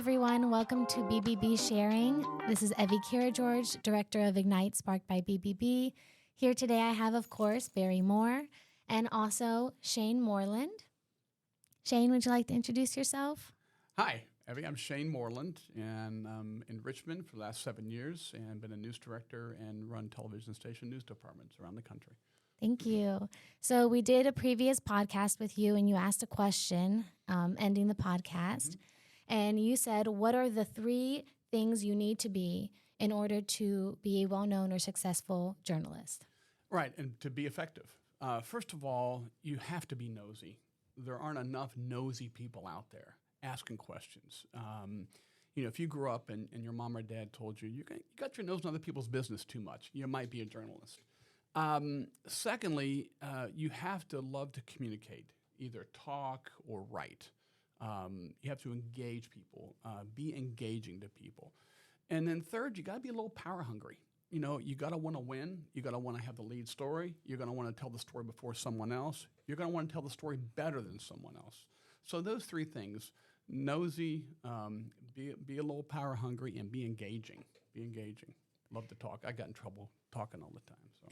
everyone. Welcome to BBB Sharing. This is Evie Kira George, Director of Ignite, sparked by BBB. Here today I have, of course, Barry Moore and also Shane Moreland. Shane, would you like to introduce yourself? Hi, Evie. I'm Shane Moreland, and I'm in Richmond for the last 7 years and been a news director and run television station news departments around the country. Thank you. So we did a previous podcast with you, and you asked a question ending the podcast. And you said, what are the 3 things you need to be in order to be a well-known or successful journalist? Right, and to be effective. First of all, you have to be nosy. There aren't enough nosy people out there asking questions. If you grew up and your mom or dad told you got your nose in other people's business too much, you might be a journalist. Secondly, you have to love to communicate, either talk or write. You have to engage people, be engaging to people. And then third, you got to be a little power hungry. You got to want to win. You got to want to have the lead story. You're going to want to tell the story before someone else. You're going to want to tell the story better than someone else. So those 3 things: nosy, be a little power hungry, and be engaging. Be engaging. Love to talk. I got in trouble talking all the time. So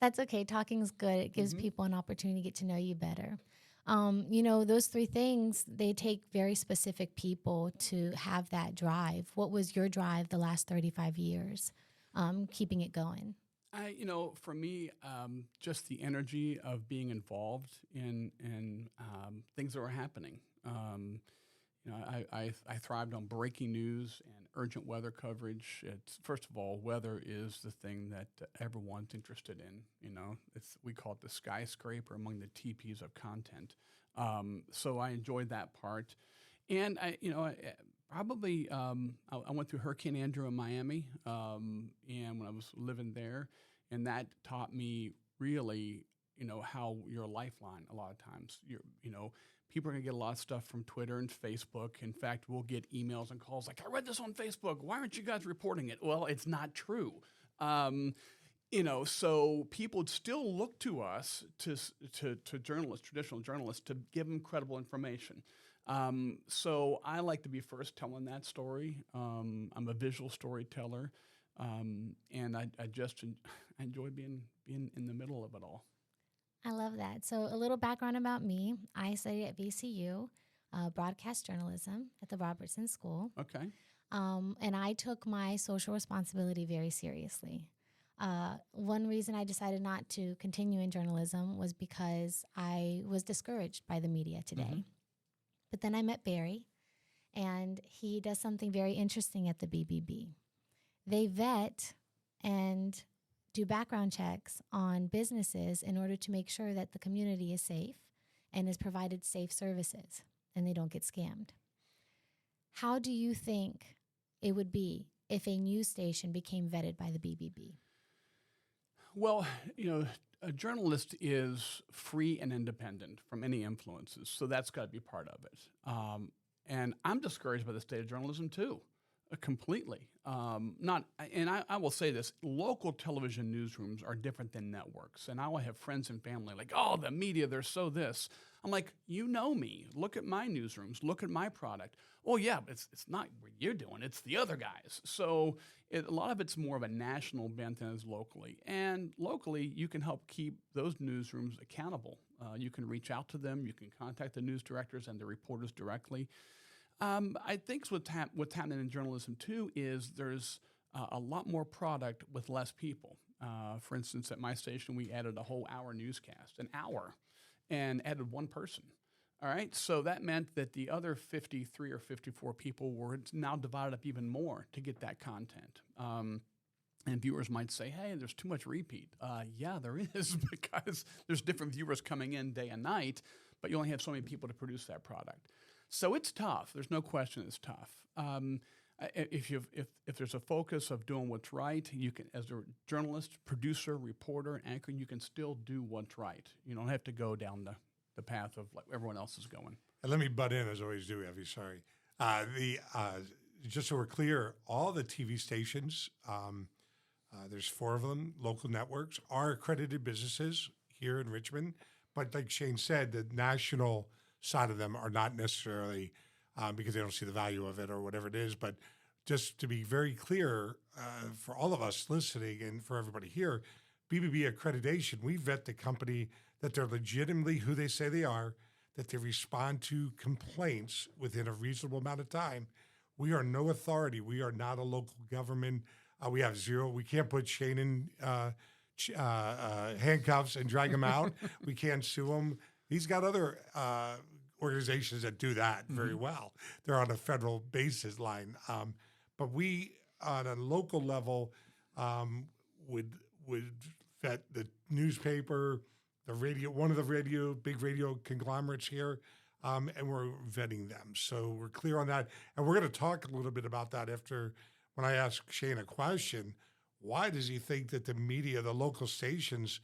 That's okay. Talking's good. It gives people an opportunity to get to know you better. Those 3 things, they take very specific people to have that drive. What was your drive the last 35 years, keeping it going? For me, just the energy of being involved in things that were happening. I thrived on breaking news and urgent weather coverage. First of all, weather is the thing that everyone's interested in. We call it the skyscraper among the TPs of content. So I enjoyed that part, and I went through Hurricane Andrew in Miami, and when I was living there, and that taught me really, how you're a lifeline. A lot of times, people are going to get a lot of stuff from Twitter and Facebook. In fact, we'll get emails and calls like, I read this on Facebook. Why aren't you guys reporting it? Well, it's not true. So people still look to us, to journalists, traditional journalists, to give them credible information. So I like to be first telling that story. I'm a visual storyteller, and I enjoy being in the middle of it all. I love that. So a little background about me. I studied at VCU, broadcast journalism at the Robertson School. Okay. And I took my social responsibility very seriously. One reason I decided not to continue in journalism was because I was discouraged by the media today. But then I met Barry, and he does something very interesting at the BBB. They vet and do background checks on businesses in order to make sure that the community is safe and is provided safe services and they don't get scammed. How do you think it would be if a news station became vetted by the BBB? Well, a journalist is free and independent from any influences, so that's got to be part of it. And I'm discouraged by the state of journalism too, completely. I will say this: local television newsrooms are different than networks, and I will have friends and family like, "Oh, the media, they're so this." I'm like, you know me. Look at my newsrooms. Look at my product. Oh, yeah, but it's not what you're doing. It's the other guys. So a lot of it's more of a national bent than it is locally. And locally, you can help keep those newsrooms accountable. You can reach out to them. You can contact the news directors and the reporters directly. I think what's happening in journalism, too, is there's a lot more product with less people. For instance, at my station, we added a whole hour newscast, an hour, and added 1 person. All right, so that meant that the other 53 or 54 people were now divided up even more to get that content. And viewers might say, hey, there's too much repeat. Yeah, there is, because there's different viewers coming in day and night, but you only have so many people to produce that product. So it's tough. There's no question it's tough. If there's a focus of doing what's right, you can, as a journalist, producer, reporter, and anchor, you can still do what's right. You don't have to go down the path of like everyone else is going. And let me butt in, as I always do, Evie, sorry. Just so we're clear, all the TV stations, there's 4 of them, local networks, are accredited businesses here in Richmond. But like Shane said, the national side of them are not necessarily because they don't see the value of it or whatever it is. But just to be very clear for all of us listening and for everybody here, BBB accreditation, we vet the company that they're legitimately who they say they are, that they respond to complaints within a reasonable amount of time. We are no authority. We are not a local government. We have zero. We can't put Shane in handcuffs and drag him out. We can't sue him. He's got other organizations that do that very well. They're on a federal basis line. But we, on a local level, would vet the newspaper, the radio, one of the big radio conglomerates here, and we're vetting them. So we're clear on that. And we're going to talk a little bit about that after when I ask Shane a question. Why does he think that the media, the local stations,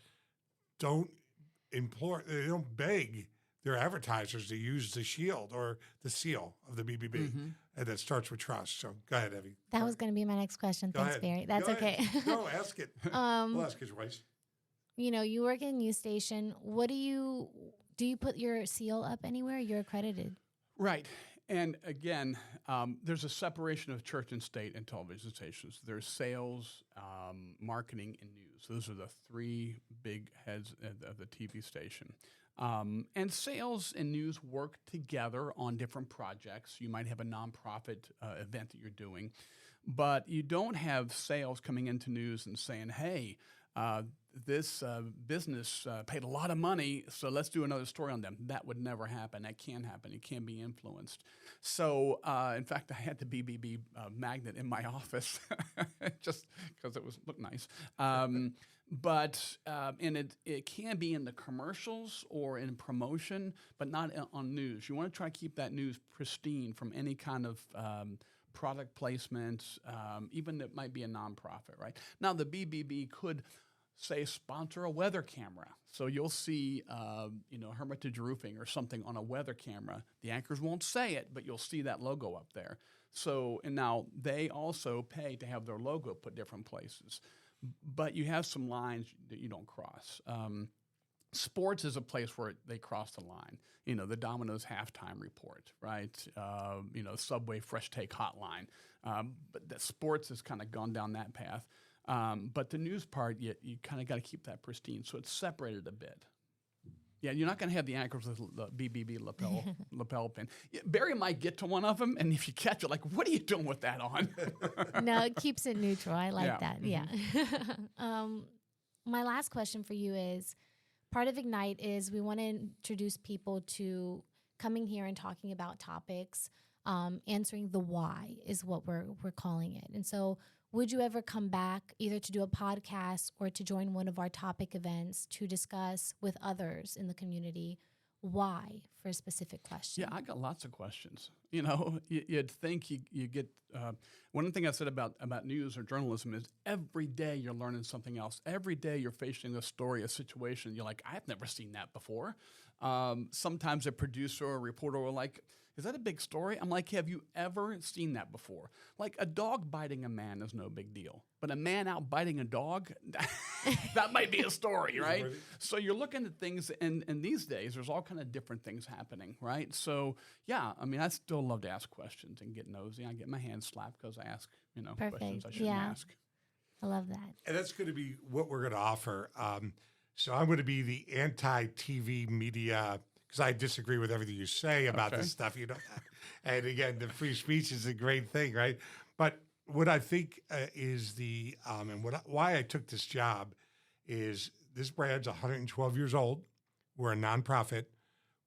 they don't beg their advertisers to use the shield or the seal of the BBB, and that starts with trust. So go ahead, Evie. That was going to be my next question. Go Thanks, ahead. Barry. That's Go okay. ahead. No, ask it. We'll ask it twice. You know, you work in a news station. What do you put your seal up anywhere? You're accredited. Right. And again, there's a separation of church and state and television stations. There's sales, marketing, and news. Those are the three big heads of the TV station. And sales and news work together on different projects. You might have a nonprofit event that you're doing, but you don't have sales coming into news and saying, hey, this business paid a lot of money, so let's do another story on them. That would never happen. That can't happen. It can't be influenced. So, in fact, I had the BBB magnet in my office just because it looked nice. And it can be in the commercials or in promotion, but not on news. You want to try to keep that news pristine from any kind of product placement, even that might be a nonprofit, right? Now, the BBB could say sponsor a weather camera. So you'll see, Hermitage Roofing or something on a weather camera. The anchors won't say it, but you'll see that logo up there. So, and now they also pay to have their logo put different places. But you have some lines that you don't cross. Sports is a place where they cross the line. You know, the Domino's halftime report, right? Subway fresh take hotline. But the sports has kind of gone down that path. But the news part, you kind of got to keep that pristine. So it's separated a bit. Yeah, you're not going to have the anchors with the BBB lapel pin. Barry might get to one of them, and if you catch it, like, what are you doing with that on? No, it keeps it neutral. I like that. Mm-hmm. Yeah. My last question for you is, part of Ignite is we want to introduce people to coming here and talking about topics. Answering the why is what we're calling it. And so would you ever come back either to do a podcast or to join one of our topic events to discuss with others in the community why for a specific question? Yeah, I got lots of questions. You know, you'd think you get one thing I said about news or journalism is every day you're learning something else. Every day you're facing a story, a situation. You're like, I've never seen that before. Sometimes a producer or a reporter will like, is that a big story? I'm like, have you ever seen that before? Like a dog biting a man is no big deal, but a man out biting a dog, that might be a story, right? So you're looking at things, and these days there's all kind of different things happening, right? So yeah, I mean, I still love to ask questions and get nosy. I get my hands slapped because I ask, questions I shouldn't ask. I love that. And that's going to be what we're going to offer. So I'm going to be the anti-TV media, because I disagree with everything you say about this stuff, And again, the free speech is a great thing, right? But what I think is why I took this job is this brand's 112 years old. We're a nonprofit.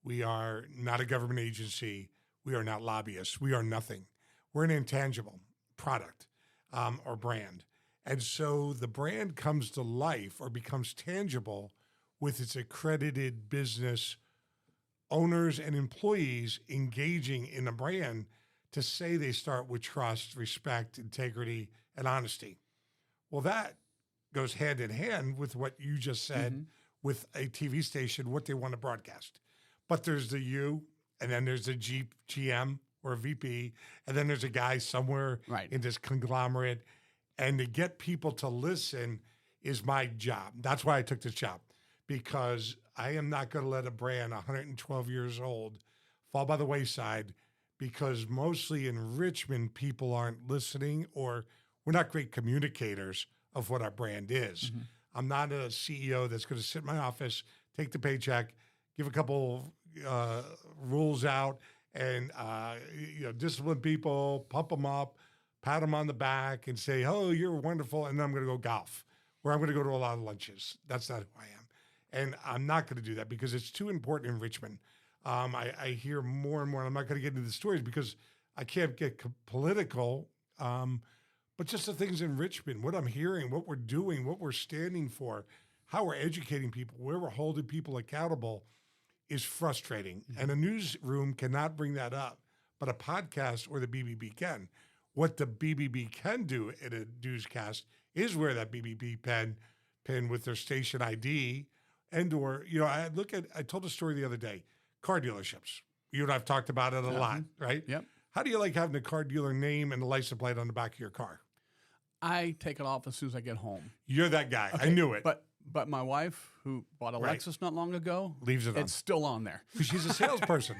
We are not a government agency. We are not lobbyists. We are nothing. We're an intangible product or brand. And so the brand comes to life or becomes tangible with its accredited business owners and employees engaging in a brand to say they start with trust, respect, integrity, and honesty. Well, that goes hand in hand with what you just said with a TV station, what they want to broadcast. But there's the you, and then there's the GM or a VP, and then there's a guy somewhere in this conglomerate. And to get people to listen is my job. That's why I took this job, because I am not going to let a brand 112 years old fall by the wayside because mostly in Richmond, people aren't listening, or we're not great communicators of what our brand is. I'm not a CEO that's going to sit in my office, take the paycheck, give a couple rules out, and discipline people, pump them up, pat them on the back, and say, "Oh, you're wonderful," and then I'm going to go golf, or I'm going to go to a lot of lunches. That's not who I am, and I'm not going to do that because it's too important in Richmond. I hear more and more. I'm not going to get into the stories because I can't get political. But just the things in Richmond, what I'm hearing, what we're doing, what we're standing for, how we're educating people, where we're holding people accountable is frustrating. And a newsroom cannot bring that up, but a podcast or the BBB can. What the BBB can do in a newscast is wear that BBB pin with their station ID and/or, I told a story the other day, car dealerships. You and I've talked about it a lot, right? Yep. How do you like having the car dealer name and the license plate on the back of your car? I take it off as soon as I get home. You're that guy. Okay, I knew it. But my wife, who bought a Right. Lexus not long ago, Leaves it on. it's still on there. Because she's a salesperson.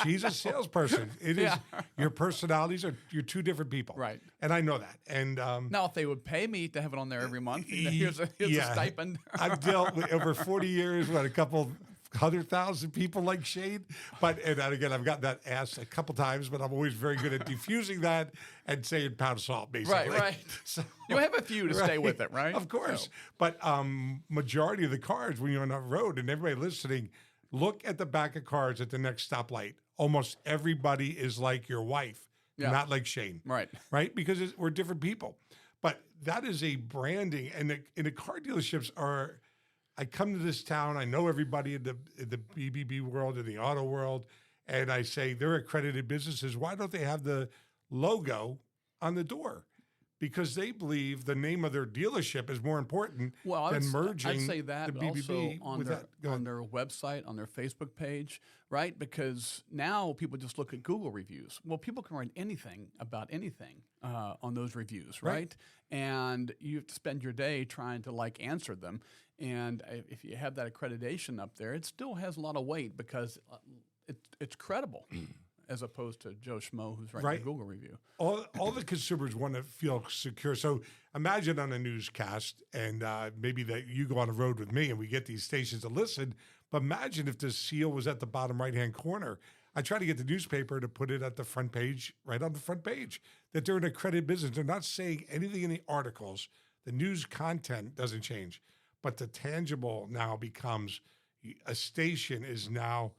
She's a salesperson. It is your personalities are you're two different people. Right. And I know that. And Now, if they would pay me to have it on there every month, here's a stipend. I've dealt with over 40 years with a couple 100,000 people like Shane. And again, I've gotten that asked a couple times, but I'm always very good at diffusing that and saying pound salt, basically. Right. So, You have a few to stay with it, right? Of course. So, But majority of the cars, when you're on the road and everybody listening, look at the back of cars at the next stoplight. Almost everybody is like your wife, not like Shane. Right? Because we're different people. But that is a branding. And the car dealerships are, I come to this town, I know everybody in the BBB world, in the auto world, and I say they're accredited businesses. Why don't they have the logo on the door? Because they believe the name of their dealership is more important than merging I'd say that, the but BBB also with that. on their website, on their Facebook page, right? Because now people just look at Google reviews. Well, people can write anything about anything on those reviews, right? And you have to spend your day trying to answer them. And if you have that accreditation up there, it still has a lot of weight because it's credible. As opposed to Joe Schmo who's writing a Google review. All the consumers want to feel secure. So imagine on a newscast, and maybe that you go on the road with me and we get these stations to listen, but imagine if the seal was at the bottom right-hand corner. I try to get the newspaper to put it at the front page, right on the front page, that they're an accredited business. They're not saying anything in the articles. The news content doesn't change, but the tangible now becomes a station is now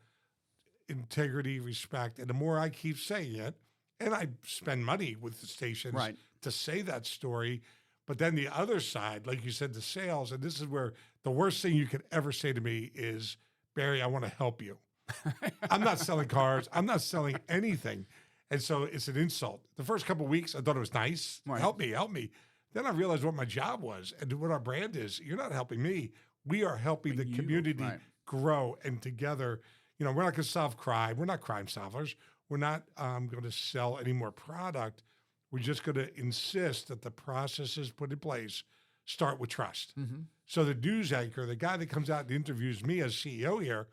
integrity, respect. And the more I keep saying it, and I spend money with the stations to say that story, but then the other side, like you said, the sales, and this is where the worst thing you could ever say to me is, Barry, I want to help you. I'm not selling cars. I'm not selling anything. And so it's an insult. The first couple of weeks, I thought it was nice. Help me. Then I realized what my job was and what our brand is. You're not helping me. We are helping the community grow, and together, we're not going to solve crime. We're not crime solvers. We're not going to sell any more product. We're just going to insist that the processes put in place start with trust. So the news anchor, the guy that comes out and interviews me as CEO here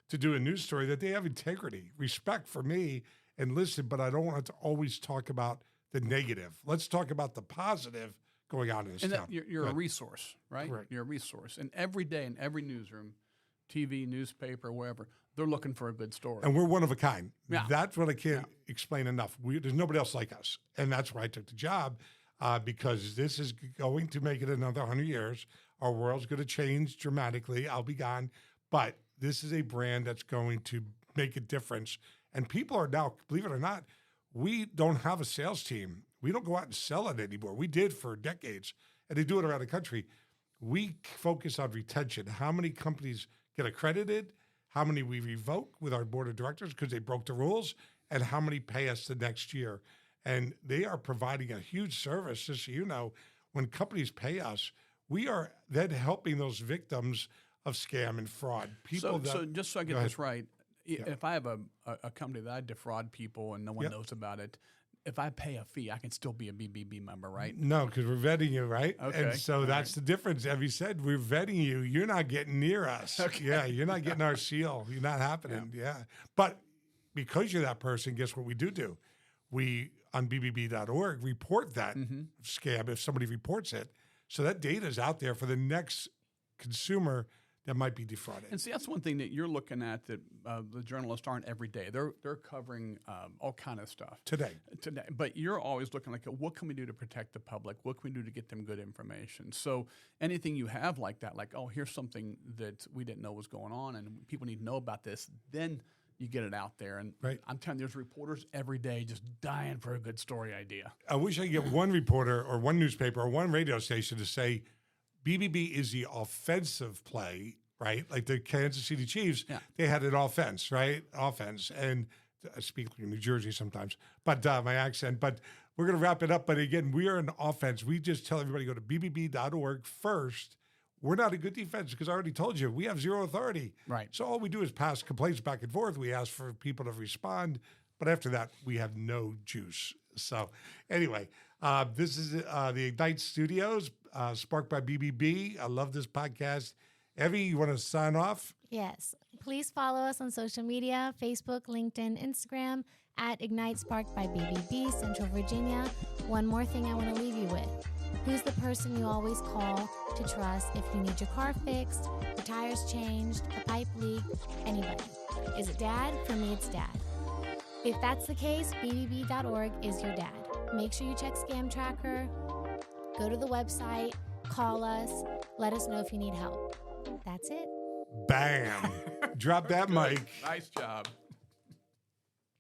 to do a news story, that they have integrity, respect for me, and listen, but I don't want to always talk about the negative. Let's talk about the positive going on in this town. You're a resource, right? Correct. You're a resource. And every day in every newsroom, TV, newspaper, wherever, they're looking for a good story. And we're one of a kind. Yeah. That's what I can't explain enough. There's nobody else like us. And that's why I took the job, because this is going to make it another 100 years. Our world's going to change dramatically. I'll be gone. But this is a brand that's going to make a difference. And people are now, believe it or not, we don't have a sales team. We don't go out and sell it anymore. We did for decades, and they do it around the country. We focus on retention. How many companies get accredited? How many we revoke with our board of directors because they broke the rules, and how many pay us the next year. And they are providing a huge service. Just so you know, when companies pay us, we are then helping those victims of scam and fraud. So just so I get this right, if I have a company that I defraud people and no one knows about it, if I pay a fee, I can still be a BBB member, right? No, because we're vetting you, right? Okay. And so that's the difference. As you said, we're vetting you. You're not getting near us. Okay. Yeah, you're not getting our seal. You're not happening. Yeah. But because you're that person, guess what we do? We, on BBB.org, report that scam if somebody reports it. So that data is out there for the next consumer that might be defrauded. And see, that's one thing that you're looking at that the journalists aren't every day. They're covering all kind of stuff Today. But you're always looking like, what can we do to protect the public? What can we do to get them good information? So anything you have like that, like, oh, here's something that we didn't know was going on, and people need to know about this, then you get it out there. And I'm telling you, there's reporters every day just dying for a good story idea. I wish I could get one reporter or one newspaper or one radio station to say BBB is the offensive play, right? Like the Kansas City Chiefs, they had an offense, right? Offense. And I speak like New Jersey sometimes, but my accent. But we're going to wrap it up. But again, we are an offense. We just tell everybody go to BBB.org first. We're not a good defense because I already told you, we have zero authority. Right. So all we do is pass complaints back and forth. We ask for people to respond. But after that, we have no juice. So anyway, this is the Ignite Studios, sparked by BBB. I love this podcast. Evie, you want to sign off? Yes. Please follow us on social media, Facebook, LinkedIn, Instagram, at Ignite Sparked by BBB, Central Virginia. One more thing I want to leave you with. Who's the person you always call to trust if you need your car fixed, your tires changed, a pipe leaked, anybody? Is it dad? For me, it's dad. If that's the case, BBB.org is your dad. Make sure you check Scam Tracker, go to the website, call us, let us know if you need help. That's it. Bam. Drop that mic. Nice job.